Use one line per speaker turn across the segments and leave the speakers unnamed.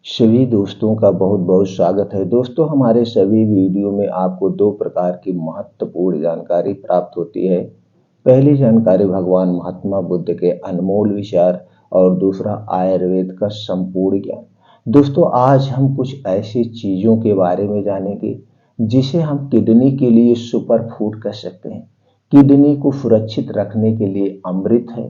सभी दोस्तों का बहुत बहुत स्वागत है। दोस्तों, हमारे सभी वीडियो में आपको दो प्रकार की महत्वपूर्ण जानकारी प्राप्त होती है। पहली जानकारी भगवान महात्मा बुद्ध के अनमोल विचार और दूसरा आयुर्वेद का संपूर्ण ज्ञान। दोस्तों, आज हम कुछ ऐसी चीजों के बारे में जानेंगे जिसे हम किडनी के लिए सुपर फूड कह सकते हैं। किडनी को सुरक्षित रखने के लिए अमृत है।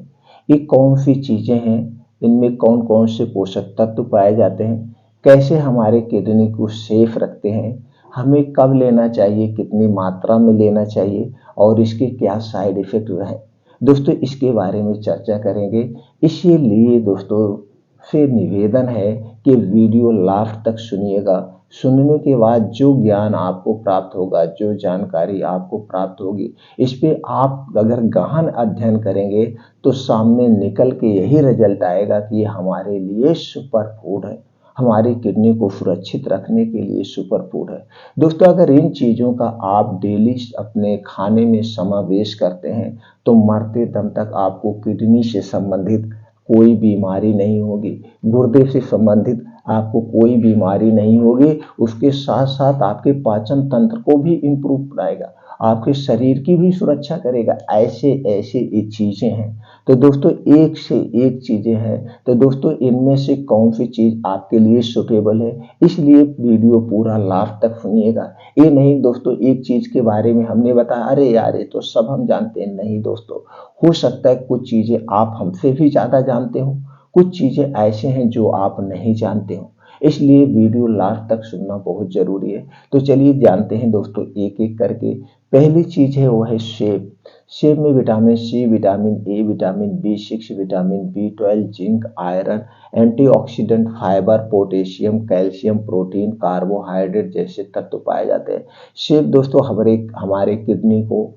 ये कौन सी चीजें हैं, इनमें कौन कौन से पोषक तत्व पाए जाते हैं, कैसे हमारे किडनी को सेफ रखते हैं, हमें कब लेना चाहिए, कितनी मात्रा में लेना चाहिए और इसके क्या साइड इफेक्ट हैं। दोस्तों, इसके बारे में चर्चा करेंगे। इसीलिए दोस्तों से निवेदन है कि वीडियो लास्ट तक सुनिएगा। सुनने के बाद जो ज्ञान आपको प्राप्त होगा, जो जानकारी आपको प्राप्त होगी, इस पे आप अगर गहन अध्ययन करेंगे तो सामने निकल के यही रिजल्ट आएगा कि ये हमारे लिए सुपर फूड है, हमारी किडनी को सुरक्षित रखने के लिए सुपर फूड है। दोस्तों, अगर इन चीज़ों का आप डेली अपने खाने में समावेश करते हैं तो मरते दम तक आपको किडनी से संबंधित कोई बीमारी नहीं होगी, गुर्दे से संबंधित आपको कोई बीमारी नहीं होगी। उसके साथ साथ आपके पाचन तंत्र को भी इम्प्रूव बनाएगा, आपके शरीर की भी सुरक्षा करेगा। ऐसे ऐसे ये चीज़ें हैं। तो दोस्तों, एक से एक चीज़ें हैं। तो दोस्तों, इनमें से कौन सी चीज़ आपके लिए सुटेबल है, इसलिए वीडियो पूरा लास्ट तक सुनिएगा। ये नहीं दोस्तों, एक चीज़ के बारे में हमने बताया, अरे यार ये तो सब हम जानते हैं। नहीं दोस्तों, हो सकता है कुछ चीज़ें आप हमसे भी ज़्यादा जानते हो, कुछ चीज़ें ऐसे हैं जो आप नहीं जानते हो। इसलिए वीडियो लास्ट तक सुनना बहुत ज़रूरी है। तो चलिए जानते हैं दोस्तों एक एक करके। पहली चीज़ है वो है सेब। सेब में vitamin C, vitamin A, vitamin B6, vitamin B12, zinc, iron, antioxidant, fibre, potassium, calcium, protein, carbohydrate जैसे तत्व पाए जाते हैं। सेब दोस्तों हमारे हमारे किडनी को,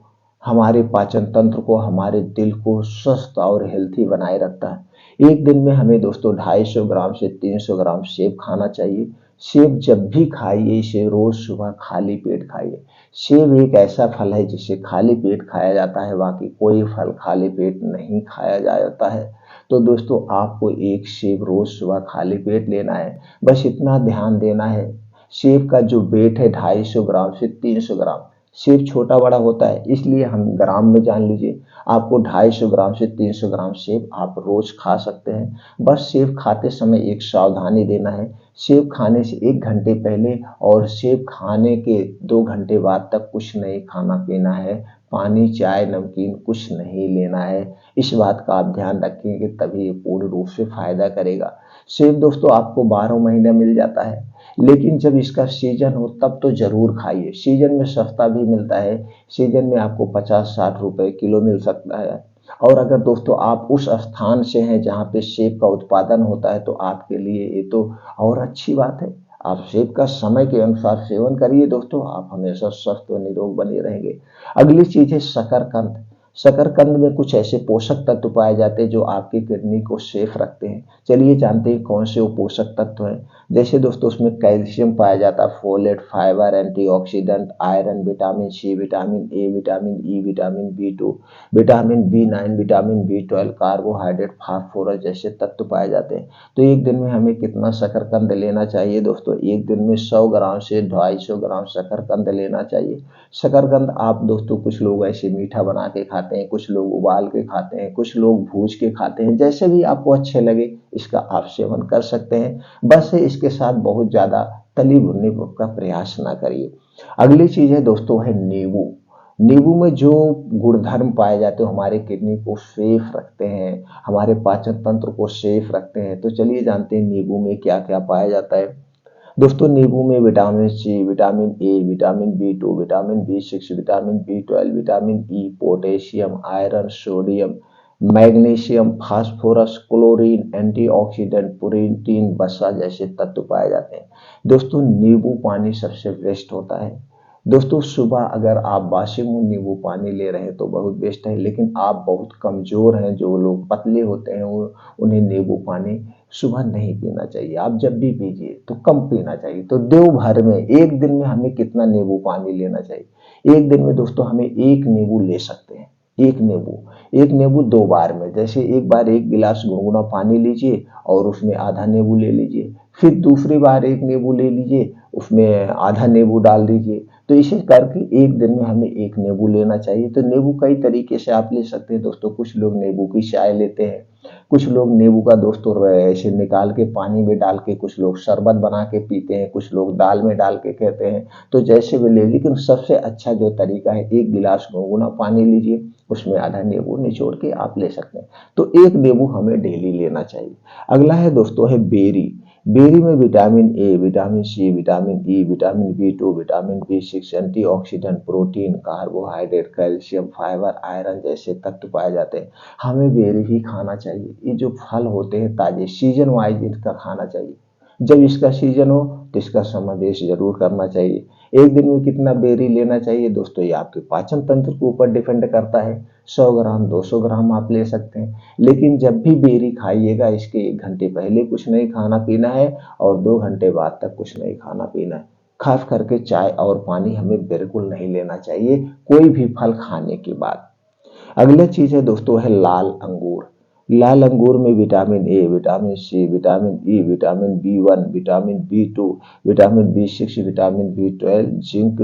हमारे पाचन तंत्र को, हमारे दिल को स्वस्थ और हेल्थी बनाए रखता है। एक दिन में हमें दोस्तों 250 ग्राम से 300 ग्राम सेब खाना चाहिए। सेब जब भी खाइए इसे रोज सुबह खाली पेट खाइए। सेब एक ऐसा फल है जिसे खाली पेट खाया जाता है, बाकी कोई फल खाली पेट नहीं खाया जाता है। तो दोस्तों, आपको एक सेब रोज सुबह खाली पेट लेना है। बस इतना ध्यान देना है, सेब का जो वेट है 250 ग्राम से 300 ग्राम। सेब छोटा बड़ा होता है इसलिए हम ग्राम में जान लीजिए। आपको 250 ग्राम से 300 ग्राम सेब आप रोज खा सकते हैं। बस सेब खाते समय एक सावधानी देना है, सेब खाने से 1 घंटे पहले और सेब खाने के 2 घंटे बाद तक कुछ नहीं खाना पीना है। पानी, चाय, नमकीन कुछ नहीं लेना है। इस बात का आप ध्यान रखेंगे तभी ये पूर्ण रूप से फायदा करेगा। सेब दोस्तों आपको 12 महीने मिल जाता है, लेकिन जब इसका सीजन हो तब तो जरूर खाइए। सीजन में सस्ता भी मिलता है, सीजन में आपको 50-60 रुपए किलो मिल सकता है। और अगर दोस्तों आप उस स्थान से हैं जहाँ पे सेब का उत्पादन होता है तो आपके लिए ये तो और अच्छी बात है। आप सेब का समय के अनुसार सेवन करिए दोस्तों, आप हमेशा स्वस्थ व निरोग बने रहेंगे। अगली चीज है शकरकंद। शकरकंद में कुछ ऐसे पोषक तत्व पाए जाते हैं जो आपकी किडनी को सेफ रखते हैं। चलिए जानते हैं कौन से वो पोषक तत्व हैं। जैसे दोस्तों उसमें कैल्शियम पाया जाता है, folate, fibre, antioxidant, iron, vitamin C, vitamin A, vitamin E, vitamin B two, vitamin B nine, vitamin बी12, कार्बोहाइड्रेट, फास्फोरस जैसे तत्व पाए जाते हैं। तो एक दिन में हमें कितना शकरकंद लेना चाहिए दोस्तों? एक दिन में 100 ग्राम से 250 ग्राम शकरकंद लेना चाहिए। शकरकंद आप दोस्तों कुछ लोग ऐसे मीठा बना के खाते हैं, कुछ लोग उबाल के खाते हैं, कुछ लोग भूज के खाते हैं, जैसे भी आपको अच्छे लगे इसका आप सेवन कर सकते हैं। बस इसके साथ बहुत ज़्यादा तली भुनी का प्रयास ना करिए। अगली चीज़ है दोस्तों है नींबू। नींबू में जो गुणधर्म पाए जाते हैं हमारे किडनी को सेफ रखते हैं, हमारे पाचन तंत्र को सेफ रखते हैं। तो चलिए जानते हैं नींबू में क्या क्या पाया जाता है। दोस्तों नींबू में vitamin C, vitamin A, vitamin B two, vitamin B6, vitamin B12, vitamin E, potassium, iron, sodium, magnesium, phosphorus, chlorine, antioxidant, protein, वसा जैसे तत्व पाए जाते हैं। दोस्तों नींबू पानी सबसे बेस्ट होता है। दोस्तों सुबह अगर आप बासी मुंह नींबू पानी ले रहे हैं तो बहुत बेस्ट है, लेकिन आप बहुत कमजोर हैं, जो लोग पतले होते हैं वो, उन्हें नींबू पानी सुबह नहीं पीना चाहिए। आप जब भी पीजिए तो कम पीना चाहिए। तो देव भर में एक दिन में हमें कितना नींबू पानी लेना चाहिए? एक दिन में दोस्तों हमें एक नींबू ले सकते हैं। एक नींबू 2 बार में, जैसे एक बार 1 गिलास गुनगुना पानी लीजिए और उसमें आधा नींबू ले लीजिए, फिर दूसरी बार एक नींबू ले लीजिए, उसमें आधा नींबू डाल दीजिए। तो इसे करके एक दिन में हमें एक नींबू लेना चाहिए। तो नींबू कई तरीके से आप ले सकते हैं दोस्तों। कुछ लोग नींबू की चाय लेते हैं, कुछ लोग नींबू का दोस्तों ऐसे निकाल के पानी में डाल के, कुछ लोग शरबत बना के पीते हैं, कुछ लोग दाल में डाल के कहते हैं। तो जैसे भी ले, लेकिन सबसे अच्छा जो तरीका है, एक गिलास गुनगुना पानी लीजिए, उसमें आधा नींबू निचोड़ के आप ले सकते हैं। तो एक नींबू हमें डेली लेना चाहिए। अगला है दोस्तों है बेरी। बेरी में vitamin A, vitamin C, vitamin E, vitamin B two, vitamin बी6, antioxidant, protein, carbohydrate, calcium, fibre, iron जैसे तत्व पाए जाते हैं। हमें बेरी ही खाना चाहिए। ये जो फल होते हैं ताजे, सीजन वाइज इनका खाना चाहिए। जब इसका सीजन हो तो इसका समावेश जरूर करना चाहिए। एक दिन में कितना बेरी लेना चाहिए दोस्तों, ये आपके पाचन तंत्र के ऊपर डिपेंड करता है। 100 ग्राम 200 ग्राम आप ले सकते हैं। लेकिन जब भी बेरी खाइएगा, इसके 1 घंटे पहले कुछ नहीं खाना पीना है और 2 घंटे बाद तक कुछ नहीं खाना पीना है। खास करके चाय और पानी हमें बिल्कुल नहीं लेना चाहिए कोई भी फल खाने के बाद। अगला चीज है दोस्तों है लाल अंगूर। लाल अंगूर में vitamin A, vitamin C, vitamin E, vitamin B1, vitamin B two, vitamin B6, vitamin B12, zinc,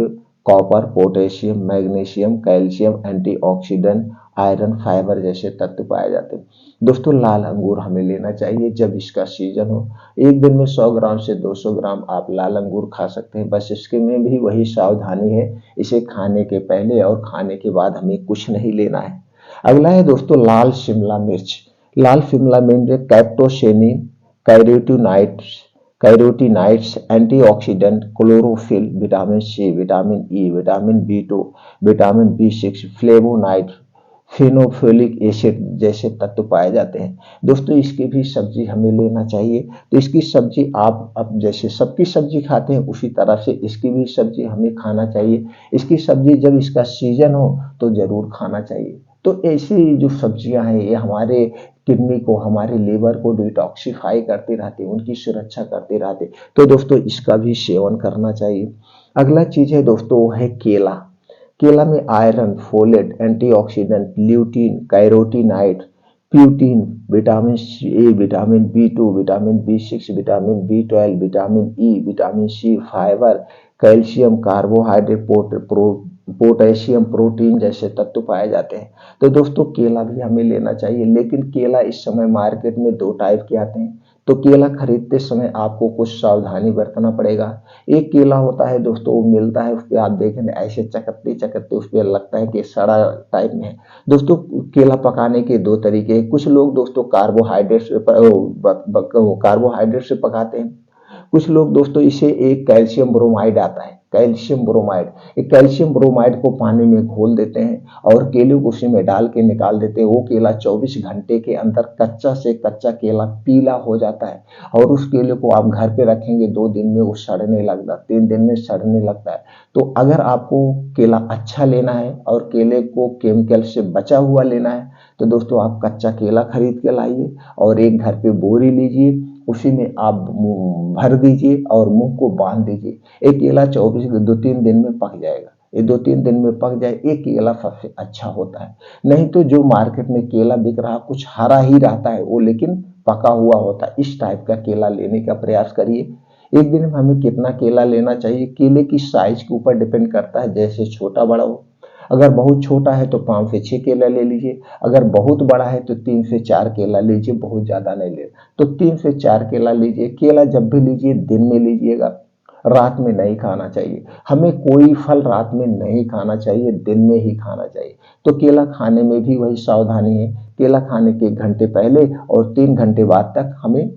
copper, potassium, magnesium, calcium, antioxidant, iron, fibre जैसे तत्व पाए जाते हैं। दोस्तों लाल अंगूर हमें लेना चाहिए जब इसका सीजन हो। एक दिन में 100 ग्राम से 200 ग्राम आप लाल अंगूर खा सकते हैं। बस इसके में भी वही सावधानी है, इसे खाने के पहले और खाने के बाद हमें कुछ नहीं लेना है। अगला है दोस्तों लाल शिमला मिर्च। लाल शिमला मिर्च में कैप्टोसेनिन, carotenoids, carotenoids, antioxidant, chlorophyll, vitamin C, vitamin E, vitamin B two, vitamin बी6, फ्लेवोनाइड, फेनोफोलिक एसिड जैसे तत्व पाए जाते हैं। दोस्तों इसकी भी सब्जी हमें लेना चाहिए। तो इसकी सब्जी आप अब जैसे सबकी सब्जी खाते हैं उसी तरह से इसकी भी सब्जी हमें खाना चाहिए। इसकी सब्जी जब इसका सीजन हो तो जरूर खाना चाहिए। तो ऐसी जो सब्जियां हैं ये हमारे किडनी को, हमारे लीवर को डिटॉक्सिफाई करते रहते, उनकी सुरक्षा करते रहते। तो दोस्तों इसका भी सेवन करना चाहिए। अगला चीज है दोस्तों वो है केला। केला में iron, folate, antioxidant, lutein, carotenoid, प्यूटीन, vitamin A, vitamin B two, vitamin B6, vitamin B12, vitamin E, vitamin C, fibre, calcium, carbohydrate, potassium, protein जैसे तत्व पाए जाते हैं। तो दोस्तों केला भी हमें लेना चाहिए। लेकिन केला इस समय मार्केट में 2 टाइप के आते हैं। तो केला खरीदते समय आपको कुछ सावधानी बरतना पड़ेगा। एक केला होता है दोस्तों, वो मिलता है, उस पर आप देखें ऐसे चकत्ते चकत्ते उस पर लगता है कि सड़ा टाइप में है। दोस्तों केला पकाने के 2 तरीके हैं। कुछ लोग दोस्तों कार्बोहाइड्रेट से पकाते हैं। कुछ लोग दोस्तों इसे एक कैल्शियम ब्रोमाइड आता है, कैल्शियम ब्रोमाइड, एक कैल्शियम ब्रोमाइड को पानी में घोल देते हैं और केले को उसी में डाल के निकाल देते हैं। वो केला 24 घंटे के अंदर कच्चा से कच्चा केला पीला हो जाता है और उस केले को आप घर पे रखेंगे 2 दिन में वो सड़ने लगता, 3 दिन में सड़ने लगता है। तो अगर आपको केला अच्छा लेना है और केले को केमिकल से बचा हुआ लेना है तो दोस्तों आप कच्चा केला खरीद के लाइए और एक घर पे बोरी लीजिए, उसी में आप भर दीजिए और मुंह को बांध दीजिए। एक केला 2-3 दिन में पक जाएगा। ये 2-3 दिन में पक जाए, एक केला सबसे अच्छा होता है। नहीं तो जो मार्केट में केला बिक रहा कुछ हरा ही रहता है वो, लेकिन पका हुआ होता है। इस टाइप का केला लेने का प्रयास करिए। एक दिन में हमें कितना केला लेना चाहिए, केले की साइज के ऊपर डिपेंड करता है, जैसे छोटा बड़ा हो। अगर बहुत छोटा है तो 5 से 6 केला ले लीजिए। अगर बहुत बड़ा है तो 3 से 4 केला लीजिए, बहुत ज्यादा नहीं ले। तो 3 से 4 केला लीजिए। केला जब भी लीजिए दिन में लीजिएगा, रात में नहीं खाना चाहिए। हमें कोई फल रात में नहीं खाना चाहिए, दिन में ही खाना चाहिए। तो केला खाने में भी वही सावधानी है। केला खाने के 1 घंटे पहले और 3 घंटे बाद तक हमें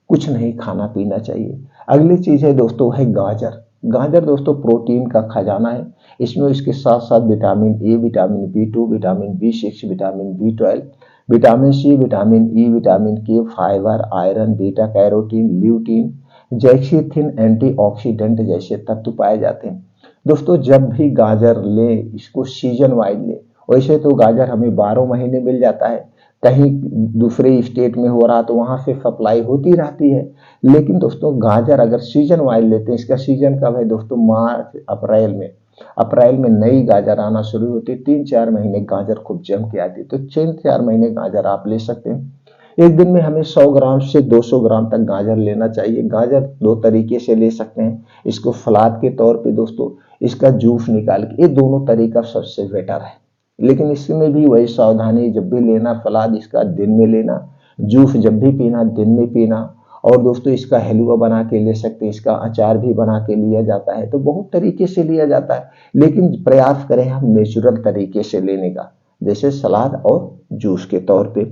कुछ नहीं खाना पीना चाहिए। अगली चीज है दोस्तों है गाजर। गाजर दोस्तों प्रोटीन का खजाना है। इसमें इसके साथ साथ vitamin A, vitamin B two, vitamin B6, vitamin B12, vitamin C, vitamin E, vitamin के, fibre, iron, beta carotene, lutein, जैक्सीथिन, antioxidant जैसे तत्व पाए जाते हैं। दोस्तों जब भी गाजर ले, इसको सीजन वाइज ले। वैसे तो गाजर हमें 12 महीने मिल जाता है, कहीं दूसरे स्टेट में हो रहा तो वहां से सप्लाई होती रहती है। लेकिन दोस्तों गाजर अगर सीजन वाइज लेते हैं, इसका सीजन कब है दोस्तों, मार्च अप्रैल में। अप्रैल में नई गाजर आना शुरू होती है, 3-4 महीने गाजर खूब जम के आती है। तो 3-4 महीने गाजर आप ले सकते हैं। एक दिन में हमें 100 ग्राम से 200 ग्राम तक गाजर लेना चाहिए। गाजर दो तरीके से ले सकते हैं, इसको सलाद के तौर पे दोस्तों, इसका जूस निकाल के, ये दोनों तरीका सबसे बेटर है। लेकिन इसमें भी वही सावधानी, जब भी लेना सलाद इसका दिन में लेना, जूस जब भी पीना दिन में पीना। और दोस्तों इसका हलवा बना के ले सकते हैं, इसका अचार भी बना के लिया जाता है, तो बहुत तरीके से लिया जाता है। लेकिन प्रयास करें हम नेचुरल तरीके से लेने का, जैसे सलाद और जूस के तौर पे।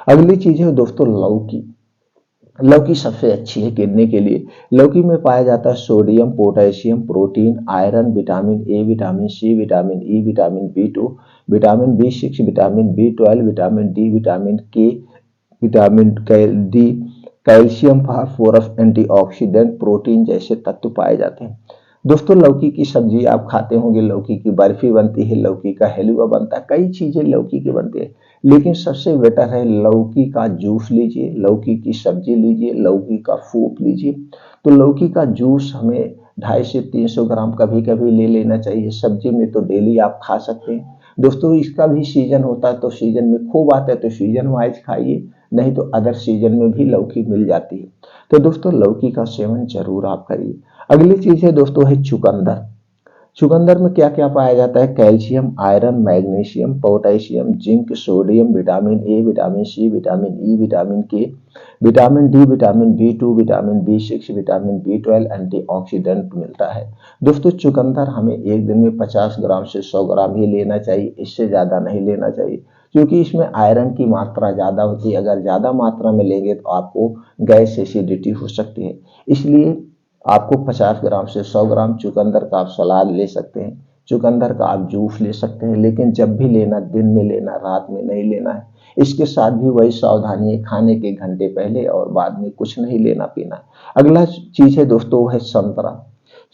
अगली चीज है दोस्तों लौकी। लौकी सबसे अच्छी है किडनी के लिए। लौकी में पाया जाता है sodium, potassium, protein, iron, vitamin A, vitamin C, vitamin E, vitamin B 2, vitamin B 6, vitamin B 12, vitamin D, vitamin K, vitamin D, calcium, phosphorus, antioxidant, protein जैसे तत्व पाए जाते हैं। दोस्तों लौकी की सब्जी आप खाते होंगे, लौकी की बर्फी बनती है, लौकी का हलवा बनता है, कई चीजें लौकी की बनती है। लेकिन सबसे बेटर है लौकी का जूस लीजिए, लौकी की सब्जी लीजिए, लौकी का सूप लीजिए। तो लौकी का जूस हमें 250 से 300 ग्राम कभी कभी ले लेना चाहिए। सब्जी में तो डेली आप खा सकते हैं दोस्तों। इसका भी सीजन होता है, तो सीजन में खूब आता है तो सीजन वाइज खाइए, नहीं तो अदर सीजन में भी लौकी मिल जाती है। तो दोस्तों लौकी का सेवन जरूर आप करिए। अगली चीज है दोस्तों है चुकंदर। चुकंदर में क्या क्या पाया जाता है? Calcium, iron, magnesium, potassium, zinc, sodium, vitamin A, vitamin C, vitamin E, vitamin K, vitamin D, vitamin B 2, vitamin B 6, vitamin B 12, antioxidant मिलता है। दोस्तों चुकंदर हमें एक दिन में 50 ग्राम से 100 ग्राम ही लेना चाहिए, इससे ज्यादा नहीं लेना चाहिए, क्योंकि इसमें आयरन की मात्रा ज्यादा होती है। अगर ज्यादा मात्रा में लेंगे तो आपको गैस एसिडिटी हो सकती है। इसलिए आपको 50 ग्राम से 100 ग्राम चुकंदर का आप सलाद ले सकते हैं, चुकंदर का आप जूस ले सकते हैं। लेकिन जब भी लेना दिन में लेना, रात में नहीं लेना है। इसके साथ भी वही सावधानी है, खाने के घंटे पहले और बाद में कुछ नहीं लेना पीना। अगला चीज है दोस्तों वो है संतरा।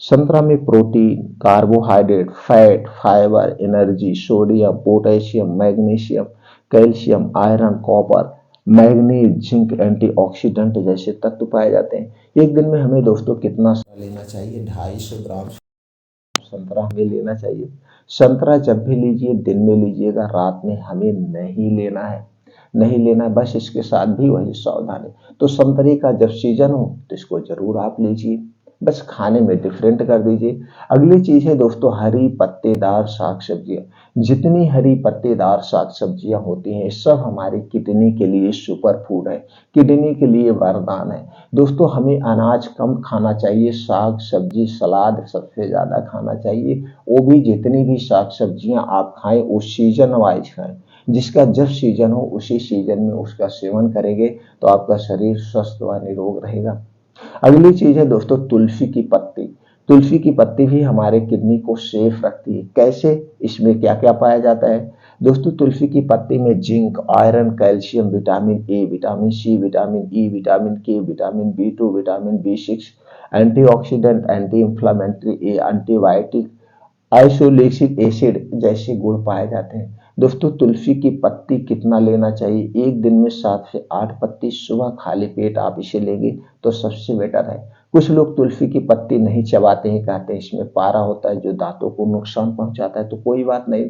संतरा में protein, carbohydrate, fat, fibre, energy, sodium, potassium, magnesium, calcium, iron, copper, manganese, zinc, antioxidant जैसे तत्व पाए जाते हैं। एक दिन में हमें दोस्तों कितना लेना चाहिए? 250 ग्राम संतरा हमें लेना चाहिए। संतरा जब भी लीजिए दिन में लीजिएगा, रात में हमें नहीं लेना है, नहीं लेना। बस इसके साथ भी वही सावधानी। तो संतरे का जब सीजन हो तो इसको जरूर आप लीजिए, बस खाने में डिफरेंट कर दीजिए। अगली चीज है दोस्तों हरी पत्तेदार साग सब्जियां। जितनी हरी पत्तेदार साग सब्जियां होती हैं सब हमारी किडनी के लिए सुपर फूड है, किडनी के लिए वरदान है। दोस्तों हमें अनाज कम खाना चाहिए, साग सब्जी सलाद सबसे ज्यादा खाना चाहिए। वो भी जितनी भी साग सब्जियां आप खाएं वो सीजन वाइज खाएं, जिसका जब सीजन हो उसी सीजन में उसका सेवन करेंगे तो आपका शरीर स्वस्थ व निरोग रहेगा। अगली चीज है दोस्तों तुलसी की पत्ती। तुलसी की पत्ती भी हमारे किडनी को सेफ रखती है। कैसे? इसमें क्या क्या पाया जाता है? दोस्तों तुलसी की पत्ती में zinc, iron, calcium, vitamin A, vitamin C, vitamin E, vitamin K, vitamin B 2, vitamin B 6, antioxidant, anti inflammatory, antibiotic, आइसोलेसिक एसिड जैसे गुण पाए जाते हैं। दोस्तों तुलसी की पत्ती कितना लेना चाहिए? एक दिन में 7 से 8 पत्ती सुबह खाली पेट आप इसे लेंगे तो सबसे बेटर है। कुछ लोग तुलसी की पत्ती नहीं चबाते हैं, कहते हैं इसमें पारा होता है जो दांतों को नुकसान पहुंचाता है। तो कोई बात नहीं,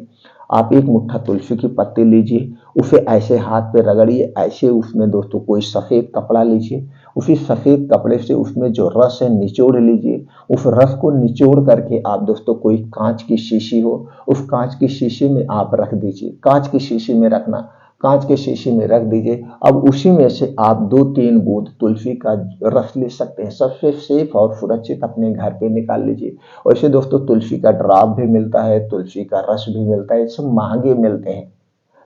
आप एक मुट्ठा तुलसी की पत्ती लीजिए, उसे ऐसे हाथ पे रगड़िए, ऐसे उसमें दोस्तों कोई सफेद कपड़ा लीजिए, उसी सफेद कपड़े से उसमें जो रस है निचोड़ लीजिए। उस रस को निचोड़ करके आप दोस्तों कोई कांच की शीशी हो, उस कांच की शीशी में आप रख दीजिए। कांच की शीशी में रखना, कांच के शीशी में रख दीजिए। अब उसी में से आप 2-3 बूंद तुलसी का रस ले सकते हैं, सबसे सेफ और सुरक्षित अपने घर पे निकाल लीजिए। वैसे दोस्तों तुलसी का ड्राप भी मिलता है, तुलसी का रस भी मिलता है, सब महंगे मिलते हैं।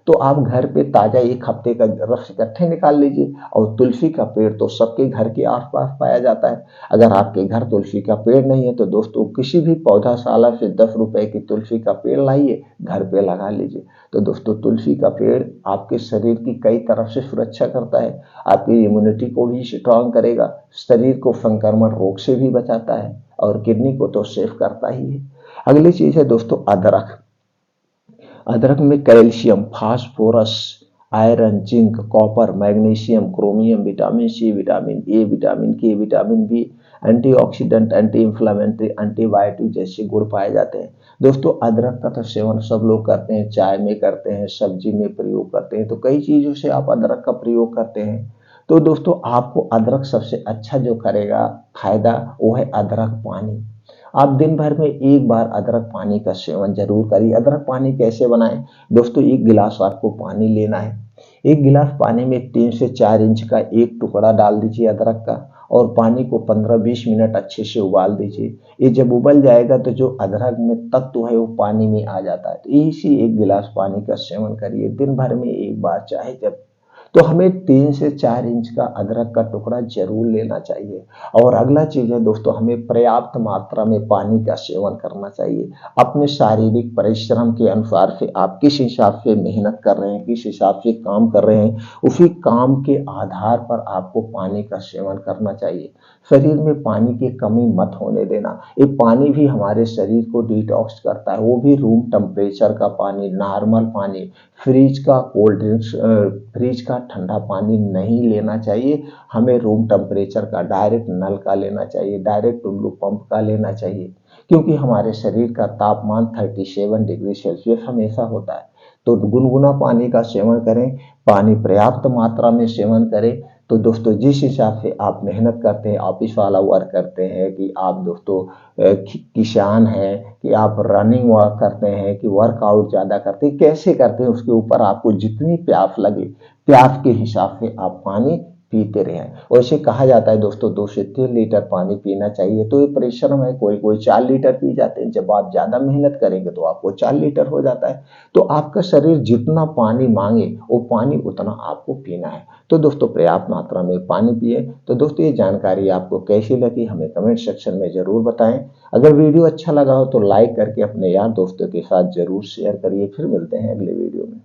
तो आप घर पे ताजा 1 हफ्ते का रस इकट्ठे निकाल लीजिए। और तुलसी का पेड़ तो सबके घर के आसपास पाया जाता है। अगर आपके घर तुलसी का पेड़ नहीं है तो दोस्तों किसी भी पौधाशाला से 10 रुपए की तुलसी का पेड़ लाइए, घर पे लगा लीजिए। तो दोस्तों तुलसी का पेड़ आपके शरीर की कई तरफ से सुरक्षा करता है, आपकी इम्यूनिटी को भी स्ट्रांग करेगा, शरीर को संक्रमण रोग से भी बचाता है और किडनी को तो सेफ करता ही है। अगली चीज है दोस्तों अदरक। अदरक में calcium, phosphorus, iron, zinc, copper, magnesium, chromium, vitamin C, vitamin A, vitamin K, vitamin B, antioxidant, anti inflammatory, antibiotic जैसे गुण पाए जाते हैं। दोस्तों अदरक का तो सेवन सब लोग करते हैं, चाय में करते हैं, सब्जी में प्रयोग करते हैं, तो कई चीज़ों से आप अदरक का प्रयोग करते हैं। तो दोस्तों आपको अदरक सबसे अच्छा जो करेगा फायदा वो है अदरक पानी। आप दिन भर में एक बार अदरक पानी का सेवन जरूर करिए। अदरक पानी कैसे बनाएं? दोस्तों एक गिलास आपको पानी लेना है, एक गिलास पानी में 3 से 4 इंच का एक टुकड़ा डाल दीजिए अदरक का और पानी को 15-20 मिनट अच्छे से उबाल दीजिए। ये जब उबल जाएगा तो जो अदरक में तत्व है वो पानी में आ जाता है। तो इसी एक गिलास पानी का सेवन करिए दिन भर में एक बार, चाहे जब। तो हमें 3 से 4 इंच का अदरक का टुकड़ा जरूर लेना चाहिए। और अगला चीज है दोस्तों, हमें पर्याप्त मात्रा में पानी का सेवन करना चाहिए। अपने शारीरिक परिश्रम के अनुसार से आप किस हिसाब से मेहनत कर रहे हैं, किस हिसाब से काम कर रहे हैं, उसी काम के आधार पर आपको पानी का सेवन करना चाहिए। शरीर में पानी की कमी मत होने देना। ये पानी भी हमारे शरीर को डिटॉक्स करता है, वो भी रूम टेम्परेचर का पानी, नॉर्मल पानी। फ्रिज का कोल्ड ड्रिंक्स, फ्रिज का ठंडा पानी नहीं लेना चाहिए। हमें रूम टेम्परेचर का डायरेक्ट नल का लेना चाहिए, डायरेक्ट टुल्लू पंप का लेना चाहिए, क्योंकि हमारे शरीर का तापमान 37 डिग्री सेल्सियस हमेशा होता है। तो गुनगुना पानी का सेवन करें, पानी पर्याप्त मात्रा में सेवन करें। तो दोस्तों जिस हिसाब से आप मेहनत करते हैं, ऑफिस वाला वर्क करते हैं, कि आप दोस्तों किसान हैं, कि आप रनिंग वर्क करते हैं, कि वर्कआउट ज़्यादा करते हैं, कैसे करते हैं उसके ऊपर आपको जितनी प्यास लगे, प्यास के हिसाब से आप पानी पीते रहें। वैसे कहा जाता है दोस्तों 2 से 3 लीटर पानी पीना चाहिए। तो ये परिश्रम है, कोई कोई 4 लीटर पी जाते हैं। जब आप ज़्यादा मेहनत करेंगे तो आपको 4 लीटर हो जाता है। तो आपका शरीर जितना पानी मांगे वो पानी उतना आपको पीना है। तो दोस्तों पर्याप्त मात्रा में पानी पिए। तो दोस्तों ये जानकारी आपको कैसी लगी हमें कमेंट सेक्शन में ज़रूर बताएं। अगर वीडियो अच्छा लगा हो तो लाइक करके अपने यार दोस्तों के साथ ज़रूर शेयर करिए। फिर मिलते हैं अगले वीडियो में।